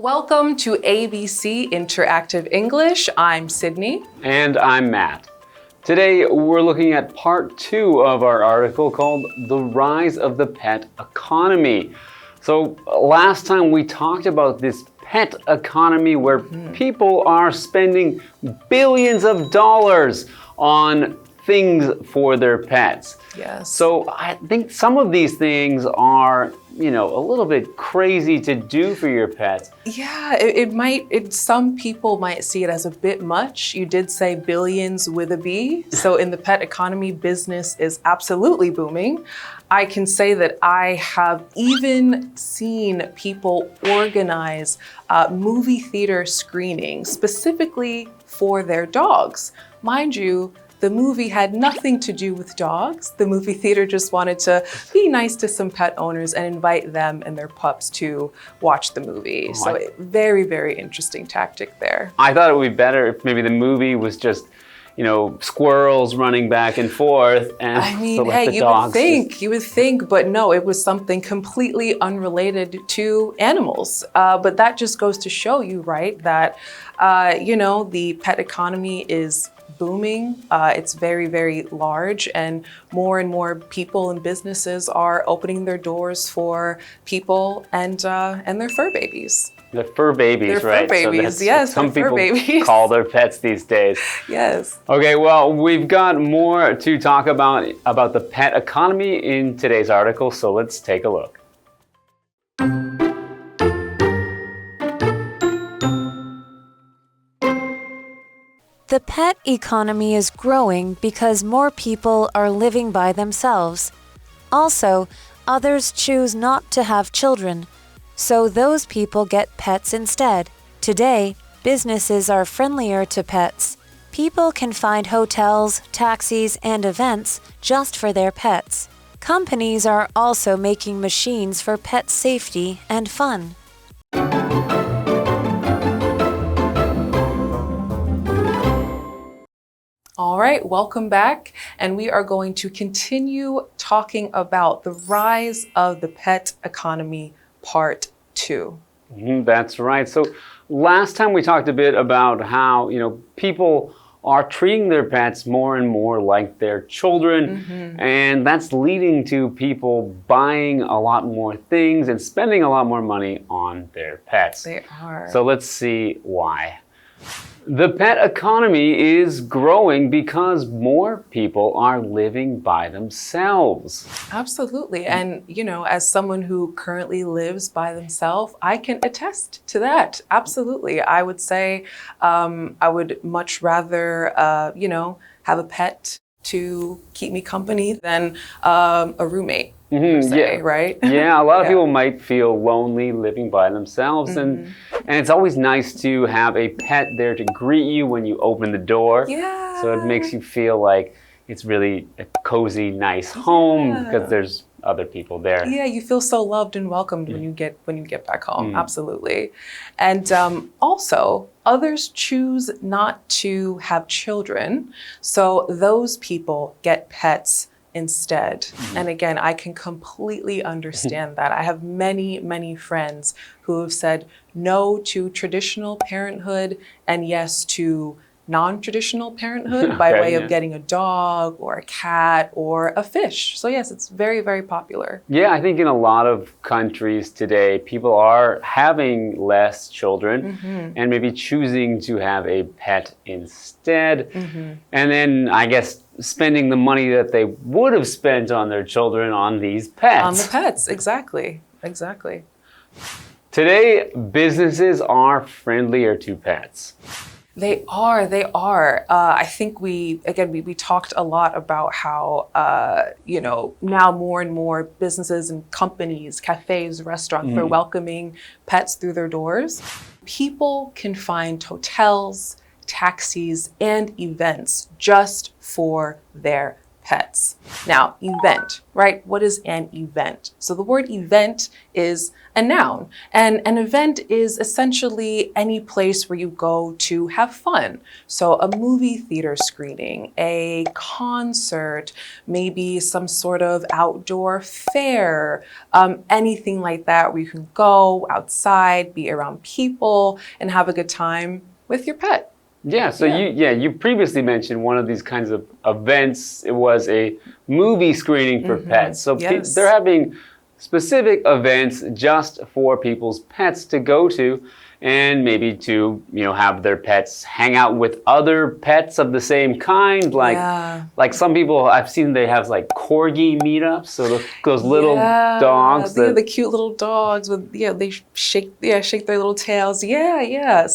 Welcome to ABC Interactive English. I'm Sydney. And I'm Matt. Today we're looking at part 2 of our article called The Rise of the Pet Economy. So last time we talked about this pet economy where people are spending billions of dollars on things for their pets. Yes. So I think some of these things are, a little bit crazy to do for your pets. Yeah, some people might see it as a bit much. You did say billions with a B. So in the pet economy, business is absolutely booming. I can say that I have even seen people organize movie theater screenings specifically for their dogs. Mind you, the movie had nothing to do with dogs. The movie theater just wanted to be nice to some pet owners and invite them and their pups to watch the movie. Very, very interesting tactic there. I thought it would be better if maybe the movie was just, squirrels running back and forth. And you would think, but no, it was something completely unrelated to animals. But that just goes to show you, right, that, the pet economy is booming. It's very, very large, and more people and businesses are opening their doors for people and their fur babies. The fur babies, right? Fur babies, so yes. Some people babies. call their pets these days. Yes. Okay, well, we've got more to talk about the pet economy in today's article, so let's take a look. The pet economy is growing because more people are living by themselves. Also, others choose not to have children, so those people get pets instead. Today, businesses are friendlier to pets. People can find hotels, taxis, and events just for their pets. Companies are also making machines for pet safety and fun. All right, welcome back. And we are going to continue talking about the rise of the pet economy, part 2. That's right. So last time we talked a bit about how, people are treating their pets more and more like their children. And that's leading to people buying a lot more things and spending a lot more money on their pets. They are. So let's see why. The pet economy is growing because more people are living by themselves. Absolutely. And, as someone who currently lives by themselves, I can attest to that. Absolutely. I would say I would much rather, have a pet to keep me company than a roommate. Right? Yeah, a lot of people might feel lonely living by themselves, and it's always nice to have a pet there to greet you when you open the door. Yeah. So it makes you feel like it's really a cozy, nice home because there's other people there. Yeah, you feel so loved and welcomed when you get back home. Absolutely. And also, others choose not to have children, so those people get pets instead. And again, I can completely understand that. I have many, many friends who have said no to traditional parenthood and yes to non-traditional parenthood by way of getting a dog or a cat or a fish. So yes, it's very, very popular. Yeah, I think in a lot of countries today, people are having less children and maybe choosing to have a pet instead. And then I guess spending the money that they would have spent on their children on these pets. On the pets, exactly. Today, businesses are friendlier to pets. They are. I think we talked a lot about how, now more and more businesses and companies, cafes, restaurants, they're welcoming pets through their doors. People can find hotels, taxis, and events just for their pets. Now, event, right? What is an event? So the word event is a noun, and an event is essentially any place where you go to have fun. So a movie theater screening, a concert, maybe some sort of outdoor fair, anything like that where you can go outside, be around people, and have a good time with your pet. Yeah, so you previously mentioned one of these kinds of events. It was a movie screening for pets. So they're having specific events just for people's pets to go to, and maybe to have their pets hang out with other pets of the same kind. Like some people I've seen, they have like corgi meetups. So those little dogs. The cute little dogs with they shake their little tails.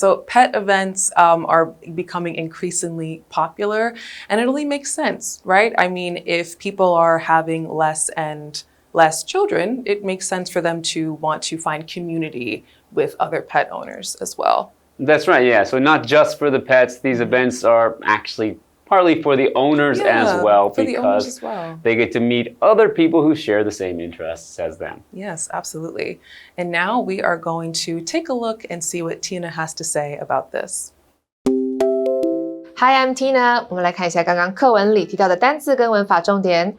So pet events are becoming increasingly popular, and it only makes sense, right? I mean, if people are having less children, it makes sense for them to want to find community with other pet owners as well. That's right, yeah. So not just for the pets, these events are actually partly for the owners as well, because they get to meet other people who share the same interests as them. Yes, absolutely. And now we are going to take a look and see what Tina has to say about this. Hi, I'm Tina. 我们来看一下刚刚课文里提到的单字跟文法重点。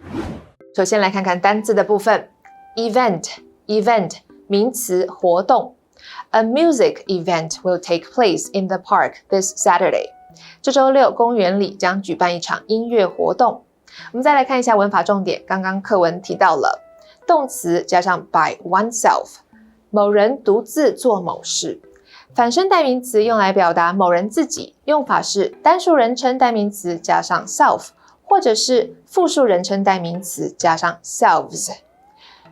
首先来看看单字的部分。Event 名词活动。A music event will take place in the park this Saturday. 这周六公园里将举办一场音乐活动。我们再来看一下文法重点，刚刚课文提到了动词加上 by oneself， 某人独自做某事。反身代名词用来表达某人自己，用法是单数人称代名词加上 self， 或者是复数人称代名词加上 selves。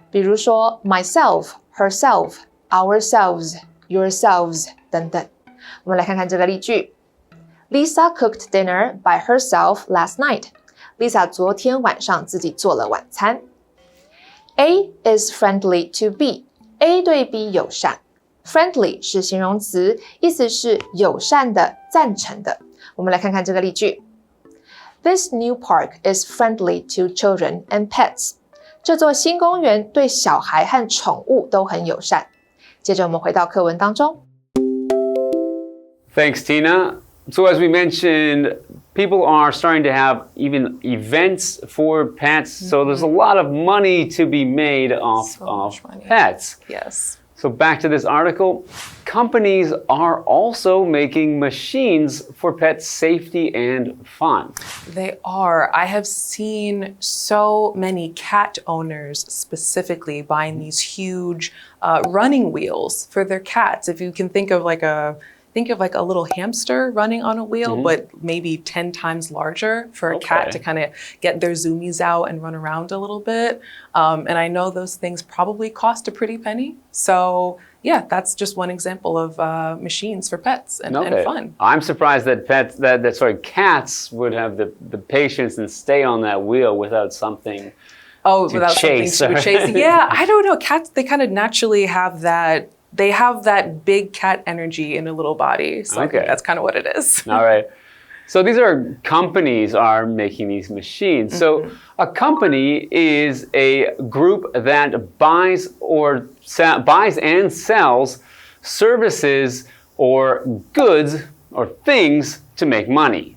比如说 myself、herself、ourselves、yourselves 等等。我们来看看这个例句。Lisa cooked dinner by herself last night. Lisa 昨天晚上自己做了晚餐。A is friendly to B. A 对 B 友善。Friendly 是形容词，意思是友善的、赞成的。我们来看看这个例句。This new park is friendly to children and pets. 这座新公园对小孩和宠物都很友善。接着我们回到课文当中。Thanks, Tina. So as we mentioned, people are starting to have even events for pets. So there's a lot of money to be made off of pets. Yes. So back to this article, companies are also making machines for pet safety and fun. They are. I have seen so many cat owners specifically buying these huge running wheels for their cats. If you can think of like a little hamster running on a wheel, but maybe 10 times larger for a cat to kind of get their zoomies out and run around a little bit. And I know those things probably cost a pretty penny. So yeah, that's just one example of machines for pets and fun. I'm surprised that cats would have the patience and stay on that wheel without something without chase. Something to chase. Yeah, I don't know. Cats, they kind of naturally have that. They have that big cat energy in a little body. So I think that's kind of what it is. All right. So these are companies are making these machines. So a company is a group that buys and sells services or goods or things to make money.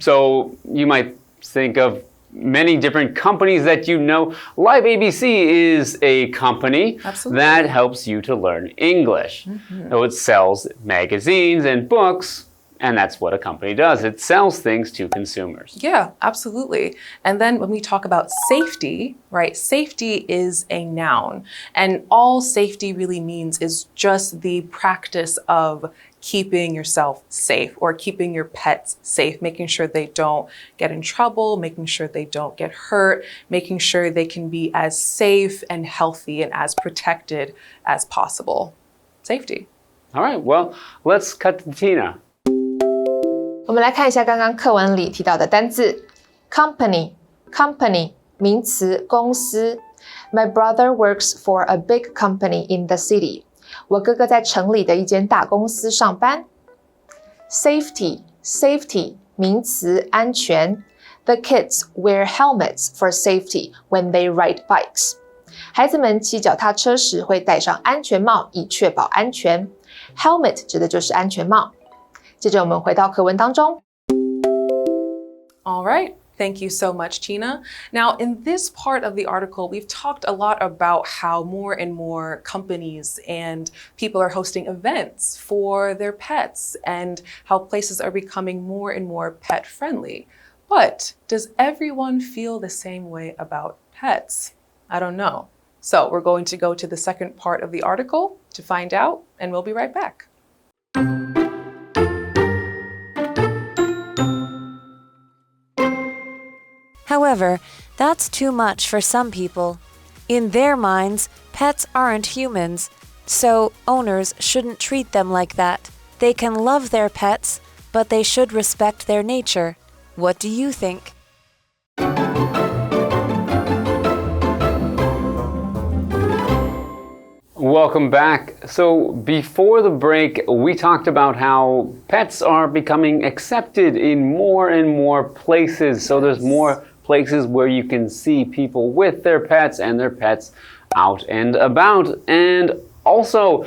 So you might think of many different companies that you know. LIVEABC is a company that helps you to learn English. So it sells magazines and books, and that's what a company does. It sells things to consumers. Yeah, absolutely. And then when we talk about safety, right, safety is a noun. And all safety really means is just the practice of keeping yourself safe or keeping your pets safe, making sure they don't get in trouble, making sure they don't get hurt, making sure they can be as safe and healthy and as protected as possible. Safety. All right, well, let's cut to Tina. 我们来看一下刚刚课文里提到的单字 company 名词公司 My brother works for a big company in the city. 我哥哥在城里的一间大公司上班。Safety 名词安全。The kids wear helmets for safety when they ride bikes. 孩子们骑脚踏车时会戴上安全帽，以确保安全。Helmet 指的就是安全帽。接着我们回到课文当中。All right. Thank you so much, Tina. Now, in this part of the article, we've talked a lot about how more and more companies and people are hosting events for their pets and how places are becoming more and more pet friendly. But does everyone feel the same way about pets? I don't know. So we're going to go to the second part of the article to find out, and we'll be right back. However, that's too much for some people. In their minds, pets aren't humans, so owners shouldn't treat them like that. They can love their pets, but they should respect their nature. What do you think? Welcome back. So before the break, we talked about how pets are becoming accepted in more and more places. So there's more places where you can see people with their pets and their pets out and about. And also,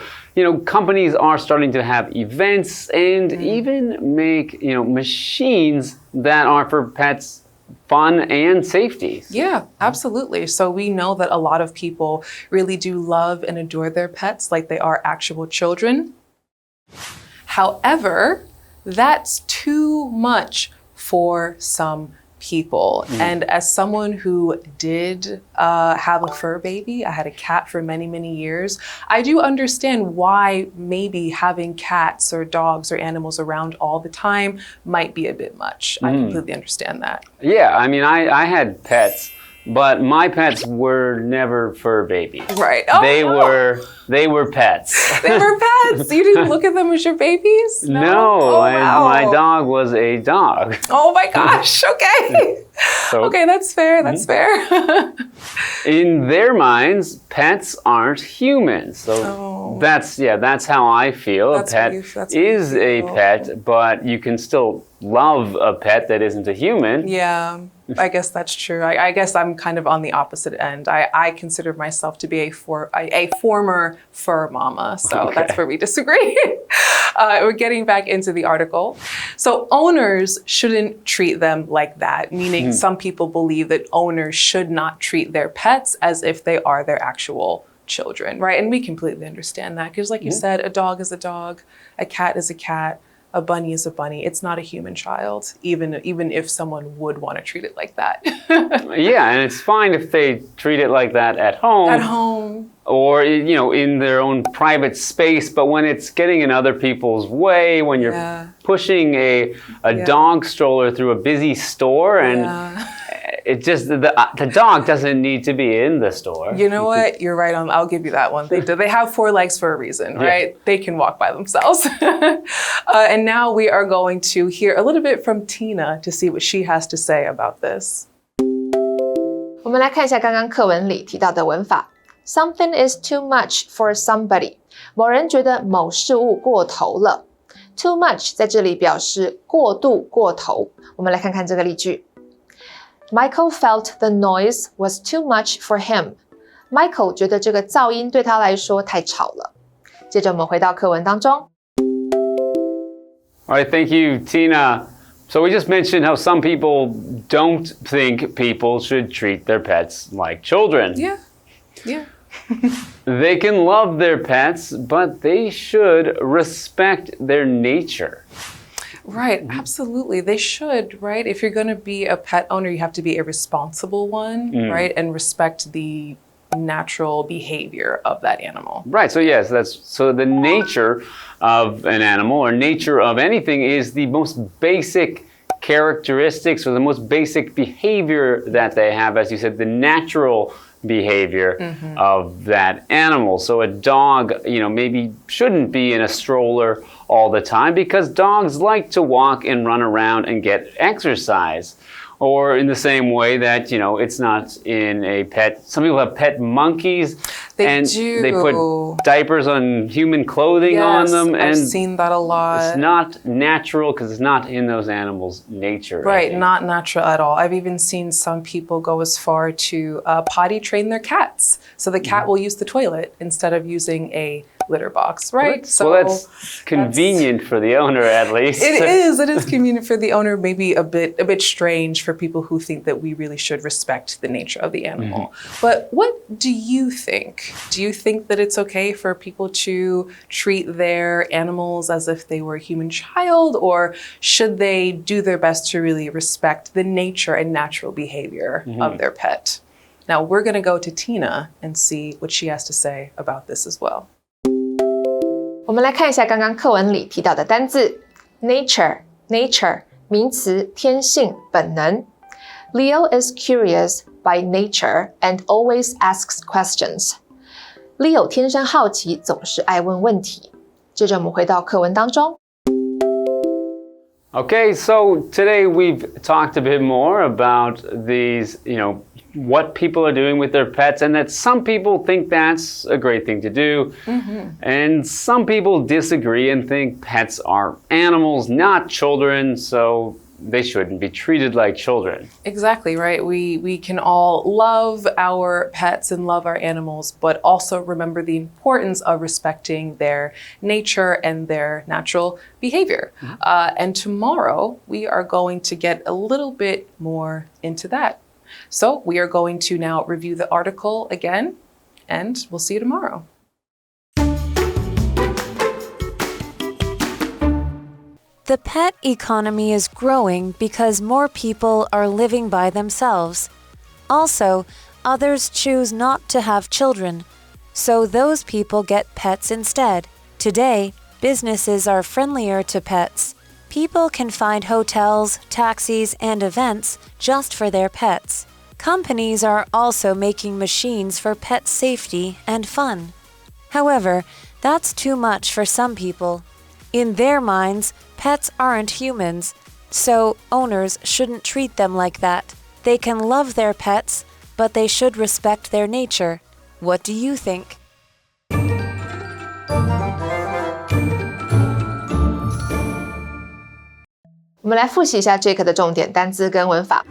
companies are starting to have events and even make, machines that are for pets fun and safety. Yeah, absolutely. So we know that a lot of people really do love and adore their pets like they are actual children. However, that's too much for some people. And as someone who did have a fur baby, I had a cat for many, many years, I do understand why maybe having cats or dogs or animals around all the time might be a bit much. I completely understand that. Yeah, I mean, I had pets, but my pets were never fur babies. Right. Oh, they no. They were pets. They were pets. You didn't look at them as your babies? No, Oh, wow. my dog was a dog. Oh my gosh. Okay. So, Okay, that's fair. That's fair. in their minds, pets aren't humans. So that's how I feel. That's a pet what you is a feel. pet, but you can still love a pet that isn't a human. Yeah, I guess that's true. I guess I'm kind of on the opposite end. I consider myself to be a former fur mama, so that's where we disagree. We're getting back into the article. So owners shouldn't treat them like that, meaning some people believe that owners should not treat their pets as if they are their actual children, right? And we completely understand that because like you said, a dog is a dog, a cat is a cat, a bunny is a bunny. It's not a human child, even if someone would want to treat it like that. Yeah, and it's fine if they treat it like that at home. At home. Or, in their own private space. But when it's getting in other people's way, when you're pushing a dog stroller through a busy store and it just, the dog doesn't need to be in the store. You know what? You're right on. I'll give you that one. They have 4 legs for a reason, right? They can walk by themselves. And now we are going to hear a little bit from Tina to see what she has to say about this. 我们来看一下刚刚课文里提到的文法。Something is too much for somebody. 某人觉得某事物过头了。Too much 在这里表示过度、过头。我们来看看这个例句。Michael felt the noise was too much for him. Michael 觉得这个噪音对他来说太吵了。接着我们回到课文当中。All right, thank you, Tina. So we just mentioned how some people don't think people should treat their pets like children. Yeah. They can love their pets, but they should respect their nature. Right, absolutely. They should, right? If you're going to be a pet owner, you have to be a responsible one, right? And respect the natural behavior of that animal. Right, so yes, so the nature of an animal or nature of anything is the most basic characteristics or the most basic behavior that they have, as you said, the natural behavior of that animal. So a dog, maybe shouldn't be in a stroller all the time because dogs like to walk and run around and get exercise. Or in the same way that, it's not in a pet. Some people have pet monkeys. They do. They put diapers on human clothing on them. I've seen that a lot. It's not natural because it's not in those animals' nature. Right, not natural at all. I've even seen some people go as far to potty train their cats. So the cat will use the toilet instead of using a litter box, right? Well, that's convenient for the owner, at least. It is convenient for the owner, maybe a bit strange for people who think that we really should respect the nature of the animal. But what do you think? Do you think that it's okay for people to treat their animals as if they were a human child, or should they do their best to really respect the nature and natural behavior of their pet? Now we're going to go to Tina and see what she has to say about this as well. 我们来看一下刚刚课文里提到的单字 nature 名词天性本能 Leo is curious by nature and always asks questions. Leo 天生好奇，总是爱问问题。接着我们回到课文当中。Okay, so today we've talked a bit more about these, what people are doing with their pets, and that some people think that's a great thing to do. And some people disagree and think pets are animals, not children, so they shouldn't be treated like children. Exactly, right? We can all love our pets and love our animals, but also remember the importance of respecting their nature and their natural behavior. And tomorrow, we are going to get a little bit more into that. So we are going to now review the article again, and we'll see you tomorrow. The pet economy is growing because more people are living by themselves. Also, others choose not to have children, so those people get pets instead. Today, businesses are friendlier to pets. People can find hotels, taxis, and events just for their pets. Companies are also making machines for pet safety and fun. However, that's too much for some people. In their minds, pets aren't humans, so owners shouldn't treat them like that. They can love their pets, but they should respect their nature. What do you think? 我们来复习一下这课的重点单字跟文法。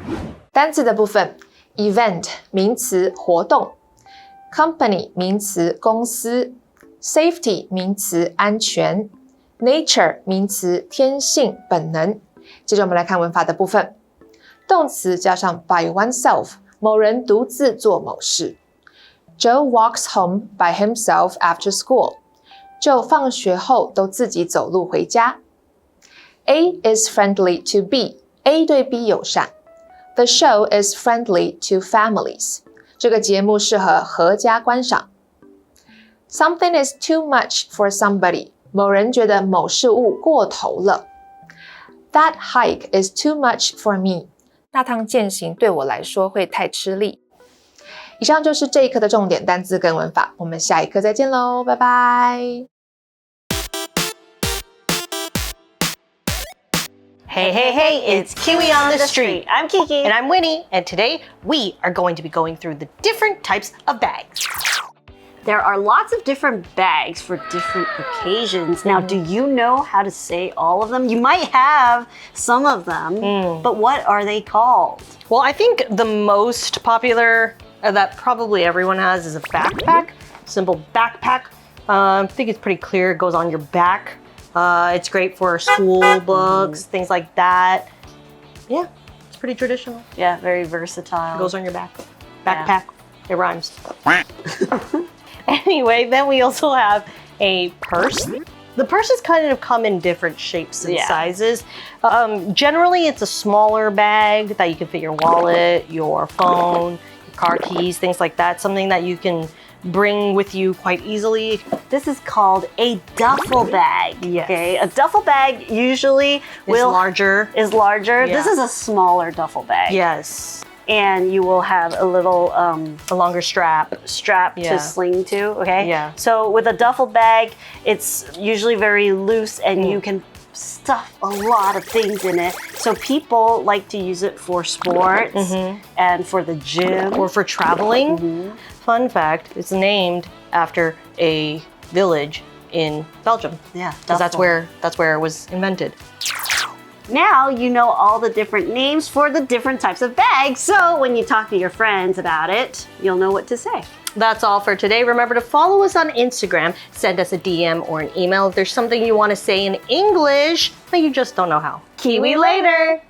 单字的部分 event 名词活动 company 名词公司 safety 名词安全 nature 名词天性本能。接着我们来看文法的部分。动词加上 by oneself 某人独自做某事。Joe walks home by himself after school. Joe 放学后都自己走路回家。A is friendly to B. A 对 B 友善。The show is friendly to families. 这个节目适合合家观赏。Something is too much for somebody. 某人觉得某事物过头了。That hike is too much for me. 那趟健行对我来说会太吃力。以上就是这一课的重点单字跟文法，我们下一课再见喽，拜拜。Hey, hey, hey, it's Kiwi on the street. I'm Kiki. And I'm Winnie. And today we are going to be going through the different types of bags. There are lots of different bags for different occasions. Now, do you know how to say all of them? You might have some of them, but what are they called? Well, I think the most popular that probably everyone has is a backpack. Simple backpack. I think it's pretty clear. It goes on your back. It's great for school books, things like that. Yeah, it's pretty traditional. Yeah, very versatile. It goes on your back. Backpack. Yeah. It rhymes. Anyway, then we also have a purse. The purses kind of come in different shapes and sizes. Generally, it's a smaller bag that you can fit your wallet, your phone, your car keys, things like that. Something that you can bring with you quite easily. This is called a duffel bag. Yes. Okay, a duffel bag usually Is larger. Yeah. This is a smaller duffel bag. Yes. And you will have a little A longer strap. to sling to, okay? Yeah. So with a duffel bag, it's usually very loose and you can stuff a lot of things in it. So people like to use it for sports and for the gym. Or for traveling. Fun fact, it's named after a village in Belgium. Yeah, Because that's where it was invented. Now you know all the different names for the different types of bags. So when you talk to your friends about it, you'll know what to say. That's all for today. Remember to follow us on Instagram, send us a DM or an email if there's something you want to say in English, but you just don't know how. Kiwi later!